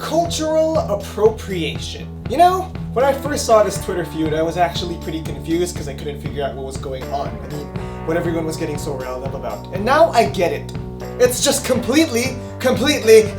Cultural appropriation. You know, when I first saw this Twitter feud, I was actually pretty confused because I couldn't figure out what was going on. I mean, what everyone was getting so riled up about. And now I get it. It's just completely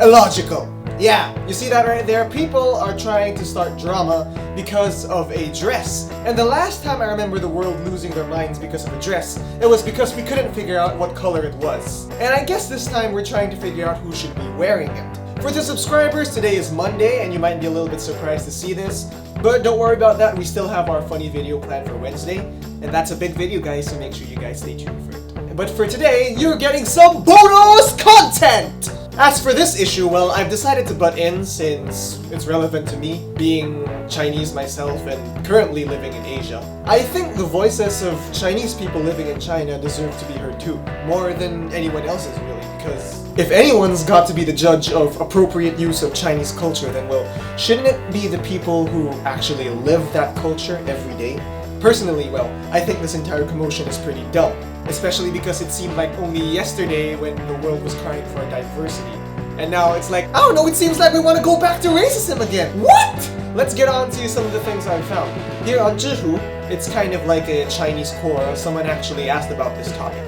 illogical. Yeah, you see that right there? People are trying to start drama because of a dress. And the last time I remember the world losing their minds because of a dress, it was because we couldn't figure out what color it was. And I guess this time we're trying to figure out who should be wearing it. For the subscribers, today is Monday, and you might be a little bit surprised to see this. But don't worry about that, we still have our funny video planned for Wednesday. And that's a big video, guys, so make sure you guys stay tuned for it. But for today, you're getting some bonus content! As for this issue, well, I've decided to butt in since it's relevant to me, being Chinese myself and currently living in Asia. I think the voices of Chinese people living in China deserve to be heard too, more than anyone else's really, because if anyone's got to be the judge of appropriate use of Chinese culture, then well, shouldn't it be the people who actually live that culture every day? Personally, well, I think this entire commotion is pretty dumb. Especially because it seemed like only yesterday when the world was crying for diversity. And now it's like, I don't know, it seems like we want to go back to racism again. What? Let's get on to some of the things I've found. Here on Zhihu, it's kind of like a Chinese core. Someone actually asked about this topic.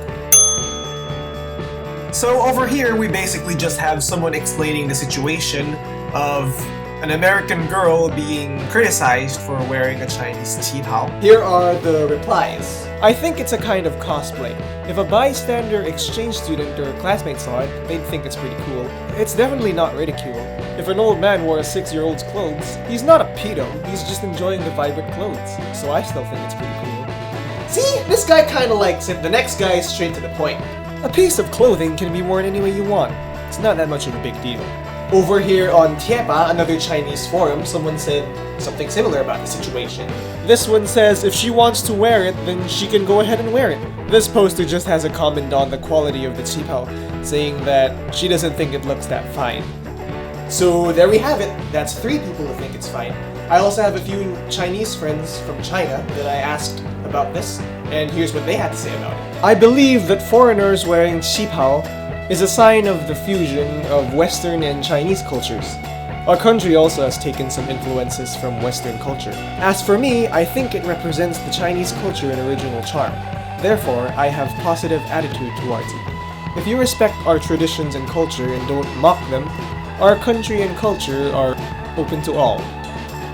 So over here, we basically just have someone explaining the situation of an American girl being criticized for wearing a Chinese qipao. Here are the replies. I think it's a kind of cosplay. If a bystander exchange student or classmate saw it, they'd think it's pretty cool. It's definitely not ridicule. If an old man wore a 6-year-old's clothes, he's not a pedo, he's just enjoying the vibrant clothes. So I still think it's pretty cool. See? This guy kinda likes it, the next guy is straight to the point. A piece of clothing can be worn any way you want. It's not that much of a big deal. Over here on QIPAO, another Chinese forum, someone said something similar about the situation. This one says if she wants to wear it, then she can go ahead and wear it. This poster just has a comment on the quality of the qipao, saying that she doesn't think it looks that fine. So there we have it. That's 3 people who think it's fine. I also have a few Chinese friends from China that I asked about this, and here's what they had to say about it. I believe that foreigners wearing qipao is a sign of the fusion of Western and Chinese cultures. Our country also has taken some influences from Western culture. As for me, I think it represents the Chinese culture and original charm. Therefore, I have positive attitude towards it. If you respect our traditions and culture and don't mock them, our country and culture are open to all.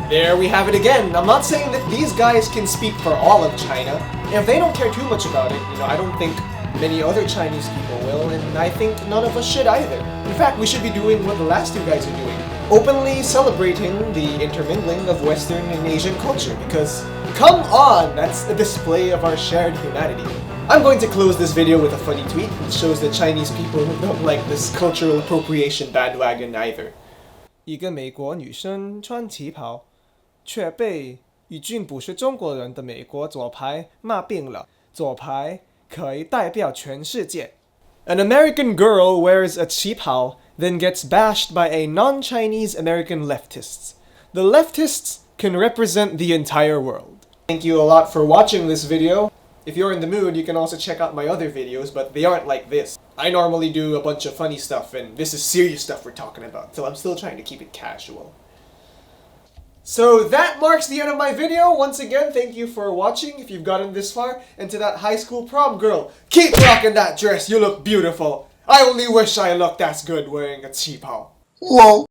There we have it again. I'm not saying that these guys can speak for all of China. If they don't care too much about it, I don't think many other Chinese people will, and I think none of us should either. In fact, we should be doing what the last 2 guys are doing. Openly celebrating the intermingling of Western and Asian culture, because, come on, that's a display of our shared humanity. I'm going to close this video with a funny tweet that shows that Chinese people don't like this cultural appropriation bandwagon either. 一个美国女生穿旗袍，却被语句不是中国人的美国左派骂病了。左派可以代表全世界。An American girl wears a qipao, then gets bashed by a non-Chinese American leftists. The leftists can represent the entire world. Thank you a lot for watching this video. If you're in the mood, you can also check out my other videos, but they aren't like this. I normally do a bunch of funny stuff, and this is serious stuff we're talking about, so I'm still trying to keep it casual. So that marks the end of my video. Once again, thank you for watching if you've gotten this far. And to that high school prom girl, keep rocking that dress, you look beautiful. I only wish I looked as good wearing a qipao. Whoa.